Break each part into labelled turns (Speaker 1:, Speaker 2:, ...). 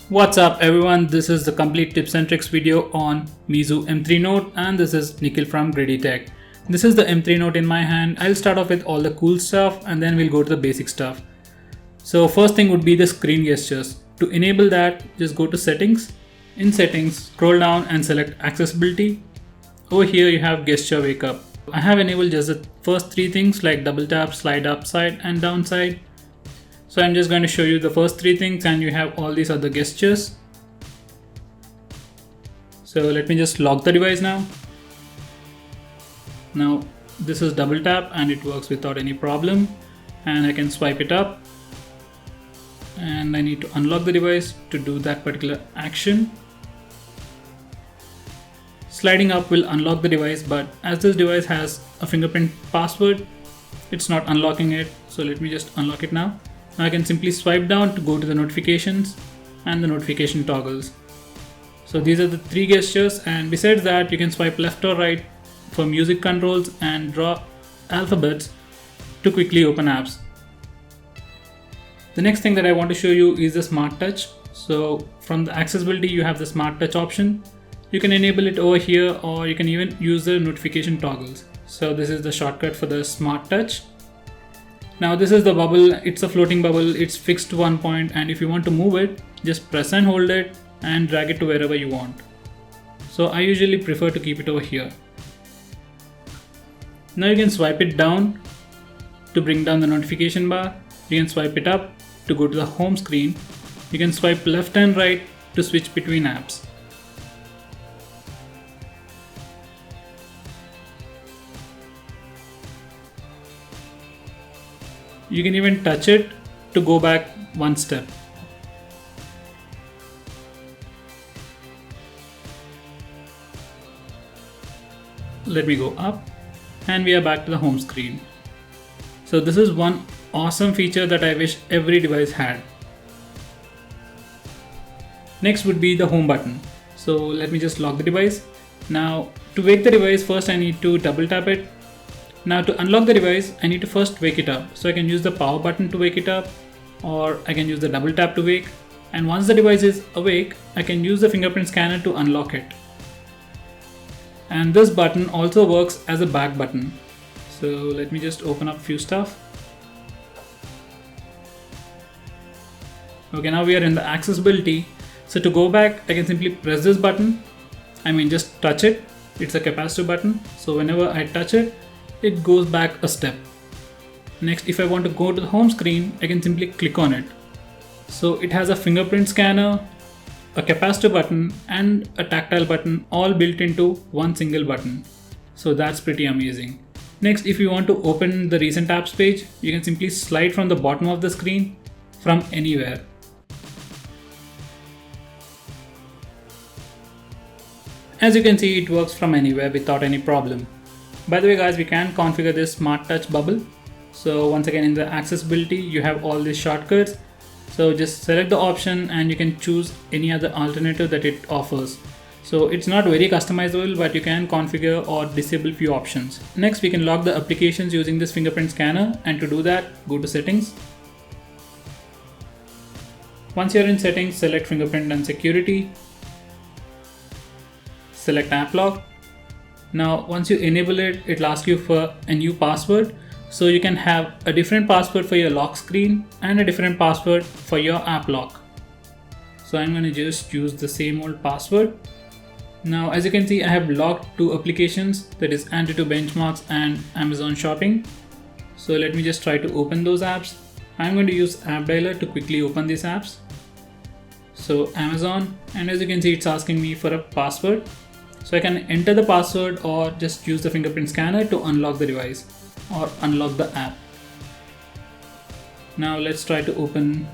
Speaker 1: What's up everyone, this is the complete tips and tricks video on Meizu M3 Note and this is Nikhil from GreedyTech. This is the M3 Note in my hand. I'll start off with all the cool stuff and then we'll go to the basic stuff. So first thing would be the screen gestures. To enable that, just go to settings. In settings, scroll down and select accessibility. Over here you have gesture wake up. I have enabled just the first three things like double tap, slide upside and downside. So I'm just going to show you the first three things and you have all these other gestures. So let me just lock the device now. Now this is double tap and it works without any problem, and I can swipe it up and I need to unlock the device to do that particular action. Sliding up will unlock the device, but as this device has a fingerprint password, it's not unlocking it. So let me just unlock it now. Now I can simply swipe down to go to the notifications and the notification toggles. So these are the three gestures, and besides that you can swipe left or right for music controls and draw alphabets to quickly open apps. The next thing that I want to show you is the Smart Touch. So from the accessibility you have the Smart Touch option. You can enable it over here, or you can even use the notification toggles. So this is the shortcut for the Smart Touch. Now this is the bubble, it's a floating bubble, it's fixed to one point, and if you want to move it, just press and hold it and drag it to wherever you want. So I usually prefer to keep it over here. Now you can swipe it down to bring down the notification bar. You can swipe it up to go to the home screen. You can swipe left and right to switch between apps. You can even touch it to go back one step. Let me go up and we are back to the home screen. So this is one awesome feature that I wish every device had. Next would be the home button. So let me just lock the device. Now to wake the device, first I need to double tap it. Now to unlock the device, I need to first wake it up. So I can use the power button to wake it up, or I can use the double tap to wake. And once the device is awake, I can use the fingerprint scanner to unlock it. And this button also works as a back button. So let me just open up few stuff. Okay, now we are in the accessibility. So to go back, I can simply press this button. Just touch it. It's a capacitive button. So whenever I touch it, it goes back a step. Next, if I want to go to the home screen, I can simply click on it. So it has a fingerprint scanner, a capacitor button and a tactile button all built into one single button. So that's pretty amazing. Next, if you want to open the recent apps page, you can simply slide from the bottom of the screen from anywhere. As you can see, it works from anywhere without any problem. By the way guys, we can configure this Smart Touch bubble. So once again, in the accessibility you have all these shortcuts. So just select the option and you can choose any other alternative that it offers. So it's not very customizable, but you can configure or disable few options. Next, we can lock the applications using this fingerprint scanner, and to do that, go to settings. Once you're in settings, select fingerprint and security. Select app lock. Now once you enable it, it'll ask you for a new password. So you can have a different password for your lock screen and a different password for your app lock. So I'm going to just use the same old password. Now as you can see, I have locked two applications, that is Antutu Benchmarks and Amazon Shopping. So let me just try to open those apps. I'm going to use App Dialer to quickly open these apps. So Amazon, and as you can see, it's asking me for a password. So I can enter the password or just use the fingerprint scanner to unlock the device or unlock the app. Now let's try to open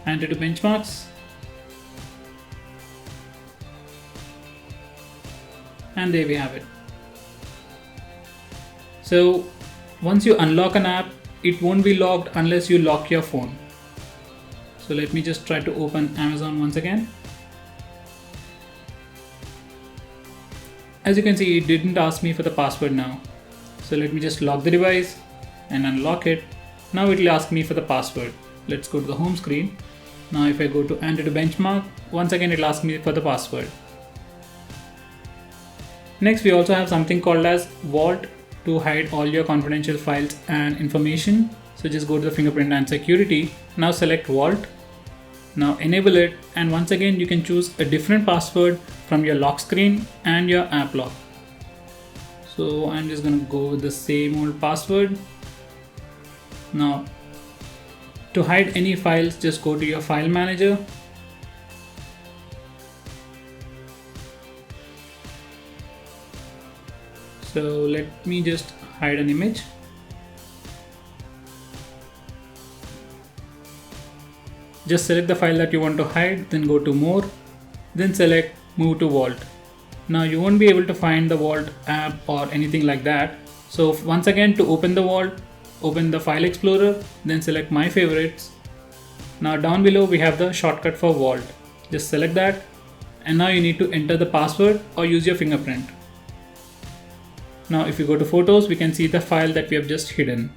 Speaker 1: Antutu Benchmarks. And there we have it. So once you unlock an app, it won't be locked unless you lock your phone. So let me just try to open Amazon once again. As you can see, it didn't ask me for the password now. So let me just lock the device and unlock it. Now it will ask me for the password. Let's go to the home screen. Now if I go to enter to benchmark, once again it asks me for the password. Next we also have something called as Vault to hide all your confidential files and information. So just go to the fingerprint and security. Now select Vault. Now enable it, and once again you can choose a different password from your lock screen and your app lock. So I'm just gonna go with the same old password. Now to hide any files, just go to your file manager. So let me just hide an image. Just select the file that you want to hide, then go to more, then select move to Vault. Now you won't be able to find the Vault app or anything like that. So once again, to open the Vault, open the file explorer, then select my favorites. Now down below we have the shortcut for Vault. Just select that, and now you need to enter the password or use your fingerprint. Now if you go to photos, we can see the file that we have just hidden.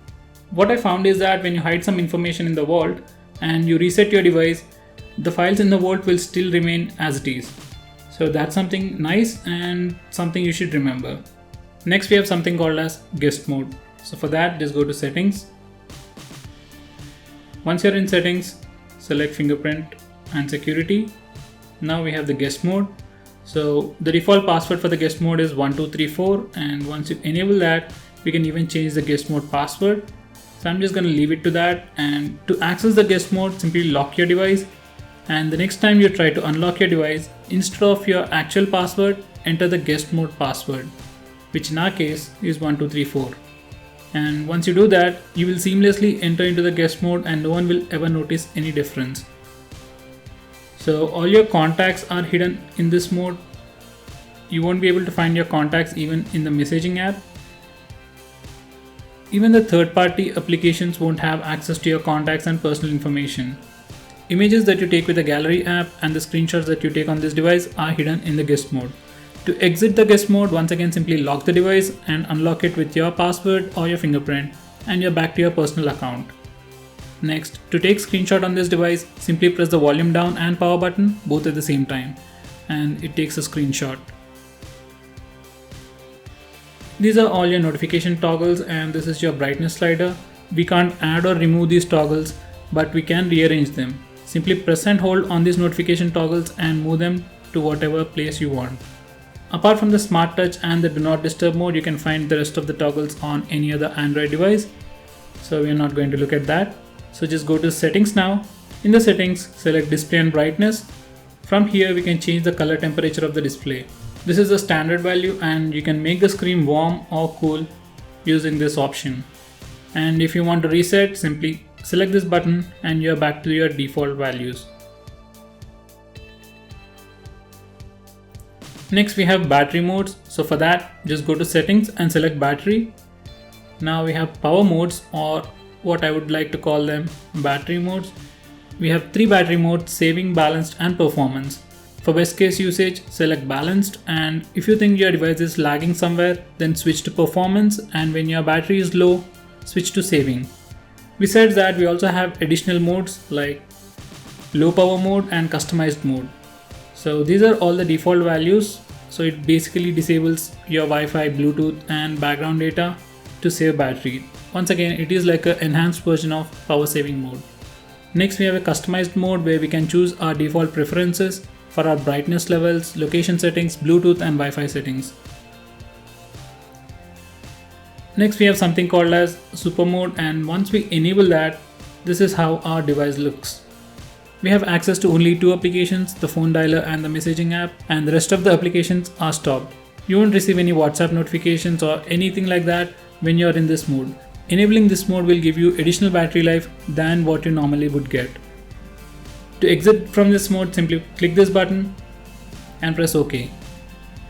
Speaker 1: What I found is that when you hide some information in the Vault and you reset your device, the files in the Vault will still remain as it is. So that's something nice and something you should remember. Next we have something called as guest mode. So for that, just go to settings. Once you're in settings, select fingerprint and security. Now we have the guest mode. So the default password for the guest mode is 1234, and once you enable that, we can even change the guest mode password. So I'm just going to leave it to that, and to access the guest mode, simply lock your device, and the next time you try to unlock your device, instead of your actual password, enter the guest mode password, which in our case is 1234. And once you do that, you will seamlessly enter into the guest mode and no one will ever notice any difference. So all your contacts are hidden in this mode. You won't be able to find your contacts even in the messaging app. Even the third-party applications won't have access to your contacts and personal information. Images that you take with the gallery app and the screenshots that you take on this device are hidden in the guest mode. To exit the guest mode, once again simply lock the device and unlock it with your password or your fingerprint, and you're back to your personal account. Next, to take screenshot on this device, simply press the volume down and power button both at the same time, and it takes a screenshot. These are all your notification toggles, and this is your brightness slider. We can't add or remove these toggles, but we can rearrange them. Simply press and hold on these notification toggles and move them to whatever place you want. Apart from the Smart Touch and the Do Not Disturb mode, you can find the rest of the toggles on any other Android device. So we are not going to look at that. So just go to settings now. In the settings, select display and brightness. From here, we can change the color temperature of the display. This is the standard value, and you can make the screen warm or cool using this option. And if you want to reset, simply select this button and you're back to your default values. Next we have battery modes. So for that, just go to settings and select battery. Now we have power modes, or what I would like to call them battery modes. We have 3 battery modes: saving, balanced and performance. For best case usage, select balanced, and if you think your device is lagging somewhere, then switch to performance, and when your battery is low, switch to saving. Besides that, we also have additional modes like low power mode and customized mode. So these are all the default values. So it basically disables your Wi-Fi, Bluetooth and background data to save battery. Once again, it is like an enhanced version of power saving mode. Next we have a customized mode where we can choose our default preferences for our brightness levels, location settings, Bluetooth and Wi-Fi settings. Next we have something called as super mode, and once we enable that, this is how our device looks. We have access to only 2 applications, the phone dialer and the messaging app, and the rest of the applications are stopped. You won't receive any WhatsApp notifications or anything like that when you're in this mode. Enabling this mode will give you additional battery life than what you normally would get. To exit from this mode, simply click this button and press OK.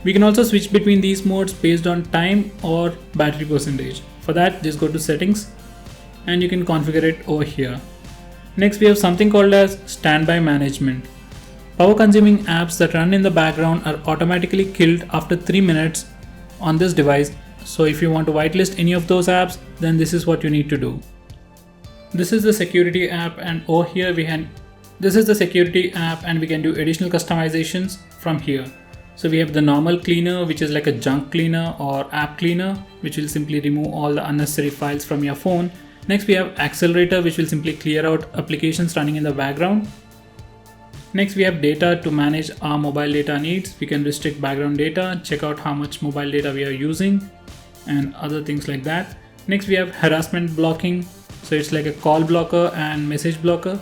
Speaker 1: We can also switch between these modes based on time or battery percentage. For that, just go to settings and you can configure it over here. Next we have something called as standby management. Power consuming apps that run in the background are automatically killed after 3 minutes on this device. So if you want to whitelist any of those apps, then this is what you need to do. This is the security app, and over here we This is the security app and we can do additional customizations from here. So we have the normal cleaner, which is like a junk cleaner or app cleaner, which will simply remove all the unnecessary files from your phone. Next we have accelerator, which will simply clear out applications running in the background. Next we have data to manage our mobile data needs. We can restrict background data, check out how much mobile data we are using and other things like that. Next we have harassment blocking. So it's like a call blocker and message blocker.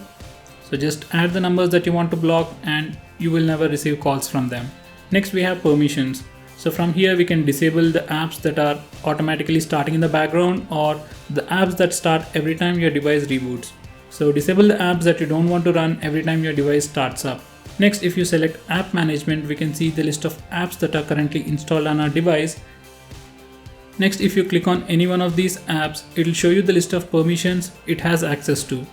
Speaker 1: So just add the numbers that you want to block and you will never receive calls from them. Next we have permissions. So from here we can disable the apps that are automatically starting in the background or the apps that start every time your device reboots. So disable the apps that you don't want to run every time your device starts up. Next, if you select app management, we can see the list of apps that are currently installed on our device. Next, if you click on any one of these apps, it will show you the list of permissions it has access to.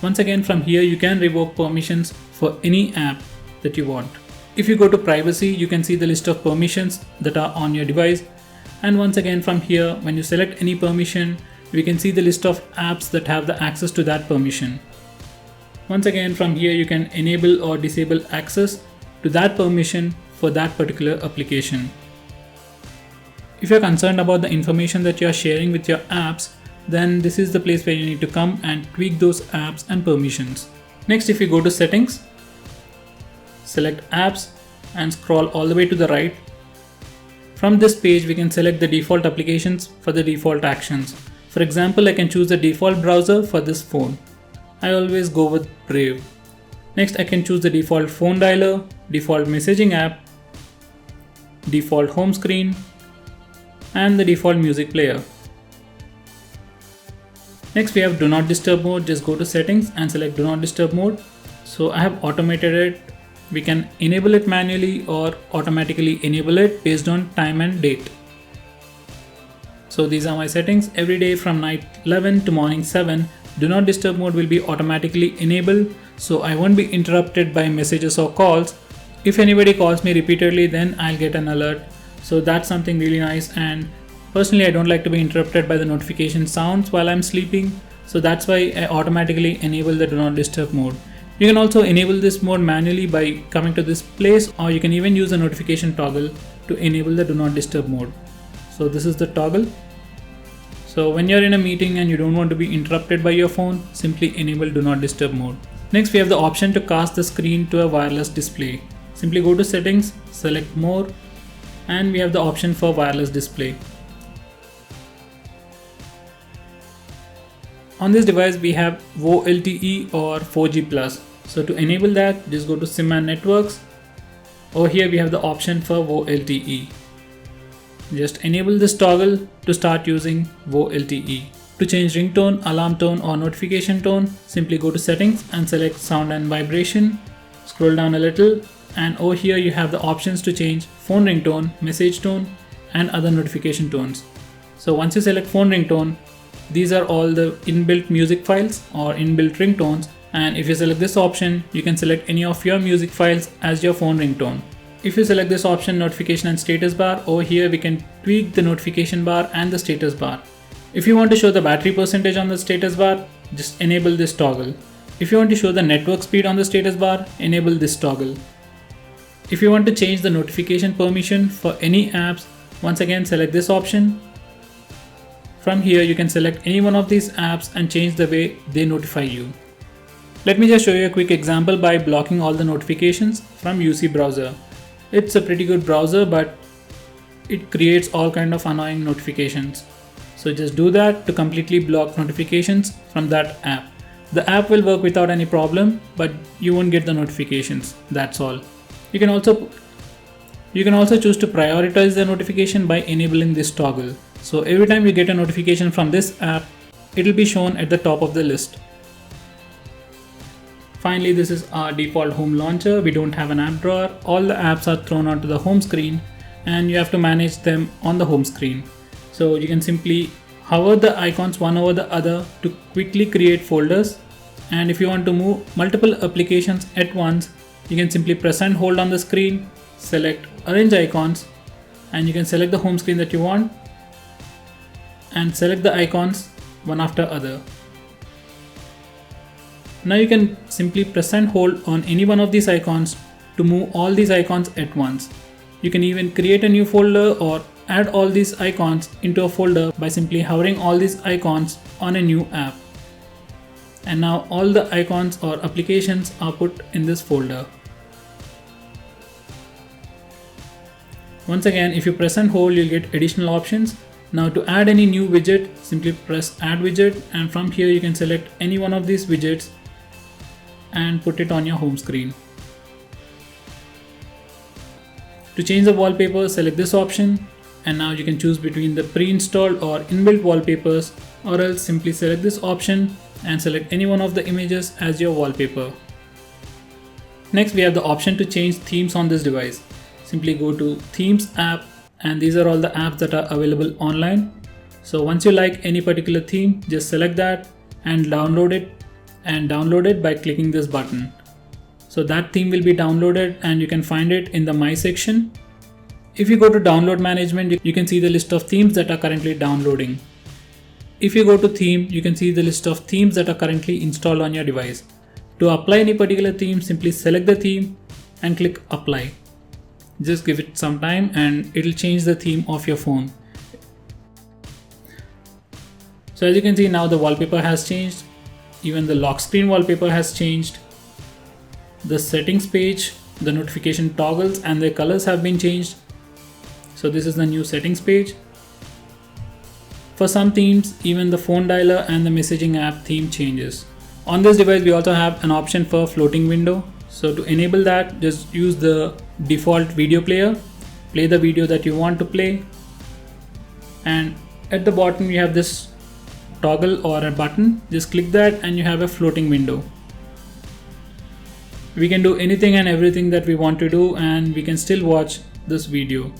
Speaker 1: Once again, from here you can revoke permissions for any app that you want. If you go to privacy, you can see the list of permissions that are on your device. And once again from here, when you select any permission, we can see the list of apps that have the access to that permission. Once again from here, you can enable or disable access to that permission for that particular application. If you're concerned about the information that you're sharing with your apps, then this is the place where you need to come and tweak those apps and permissions. Next, if you go to settings, select apps and scroll all the way to the right. From this page, we can select the default applications for the default actions. For example, I can choose the default browser for this phone. I always go with Brave. Next, I can choose the default phone dialer, default messaging app, default home screen, and the default music player. Next, we have do not disturb mode. Just go to settings and select do not disturb mode. So I have automated it. We can enable it manually or automatically enable it based on time and date. So these are my settings. Every day from night 11 to morning 7, do not disturb mode will be automatically enabled, so I won't be interrupted by messages or calls. If anybody calls me repeatedly, then I'll get an alert. So that's something really nice, and personally I don't like to be interrupted by the notification sounds while I'm sleeping, so that's why I automatically enable the do not disturb mode. You can also enable this mode manually by coming to this place, or you can even use a notification toggle to enable the do not disturb mode. So this is the toggle. So when you're in a meeting and you don't want to be interrupted by your phone, simply enable do not disturb mode. Next, we have the option to cast the screen to a wireless display. Simply go to settings, select more, and we have the option for wireless display. On this device we have VO LTE or 4G+. So to enable that, just go to SIM and networks. Over here we have the option for VO LTE. Just enable this toggle to start using VO LTE. To change ringtone, alarm tone or notification tone, simply go to settings and select sound and vibration. Scroll down a little, and over here you have the options to change phone ringtone, message tone, and other notification tones. So once you select phone ringtone, these are all the inbuilt music files or inbuilt ringtones, and if you select this option, you can select any of your music files as your phone ringtone. If you select this option, notification and status bar, over here we can tweak the notification bar and the status bar. If you want to show the battery percentage on the status bar, just enable this toggle. If you want to show the network speed on the status bar, enable this toggle. If you want to change the notification permission for any apps, once again select this option. From here you can select any one of these apps and change the way they notify you. Let me just show you a quick example by blocking all the notifications from UC browser. It's a pretty good browser, but it creates all kind of annoying notifications. So just do that to completely block notifications from that app. The app will work without any problem, but you won't get the notifications. That's all. You can also choose to prioritize the notification by enabling this toggle. So every time you get a notification from this app, it will be shown at the top of the list. Finally, this is our default home launcher. We don't have an app drawer. All the apps are thrown onto the home screen and you have to manage them on the home screen. So you can simply hover the icons one over the other to quickly create folders. And if you want to move multiple applications at once, you can simply press and hold on the screen, select arrange icons, and you can select the home screen that you want and select the icons one after other. Now you can simply press and hold on any one of these icons to move all these icons at once. You can even create a new folder or add all these icons into a folder by simply hovering all these icons on a new app. And now all the icons or applications are put in this folder. Once again, if you press and hold, you'll get additional options. Now to add any new widget, simply press add widget, and from here you can select any one of these widgets and put it on your home screen. To change the wallpaper, select this option, and now you can choose between the pre-installed or inbuilt wallpapers, or else simply select this option and select any one of the images as your wallpaper. Next, we have the option to change themes on this device. Simply go to Themes app, and these are all the apps that are available online. So once you like any particular theme, just select that and download it by clicking this button. So that theme will be downloaded and you can find it in the My section. If you go to download management, you can see the list of themes that are currently downloading. If you go to theme, you can see the list of themes that are currently installed on your device. To apply any particular theme, simply select the theme and click apply. Just give it some time and it'll change the theme of your phone. So as you can see, now the wallpaper has changed. Even the lock screen wallpaper has changed. The settings page, the notification toggles and their colors have been changed. So this is the new settings page. For some themes, even the phone dialer and the messaging app theme changes. On this device, we also have an option for floating window. So to enable that, just use the default video player, play the video that you want to play, and at the bottom you have this toggle or a button. Just click that and you have a floating window. We can do anything and everything that we want to do, and we can still watch this video.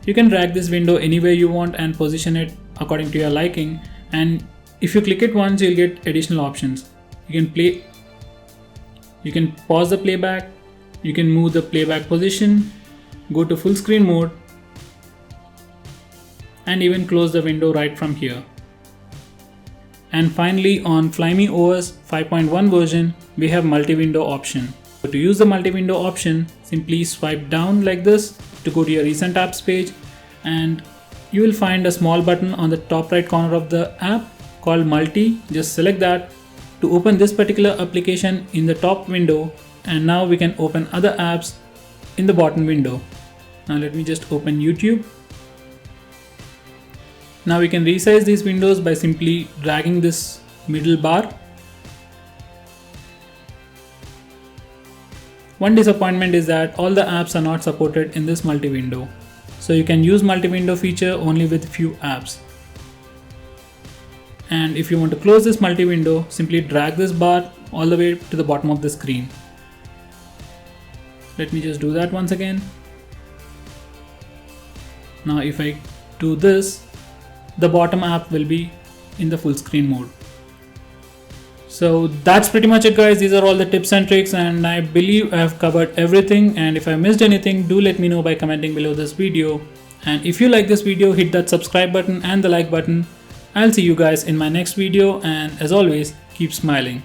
Speaker 1: You can drag this window anywhere you want and position it according to your liking, and if you click it once, you'll get additional options. You can pause the playback, you can move the playback position, go to full screen mode, and even close the window right from here. And finally, on Flyme OS 5.1 version, we have multi-window option. So to use the multi-window option, simply swipe down like this to go to your recent apps page, and you will find a small button on the top right corner of the app called multi. Just select that to open this particular application in the top window, and now we can open other apps in the bottom window. Now let me just open YouTube. Now we can resize these windows by simply dragging this middle bar. One disappointment is that all the apps are not supported in this multi-window. So you can use multi-window feature only with few apps. And if you want to close this multi-window, simply drag this bar all the way to the bottom of the screen. Let me just do that once again. Now if I do this, the bottom app will be in the full screen mode. So that's pretty much it, guys. These are all the tips and tricks, and I believe I have covered everything, and if I missed anything, do let me know by commenting below this video. And if you like this video, hit that subscribe button and the like button. I'll see you guys in my next video, and as always, keep smiling.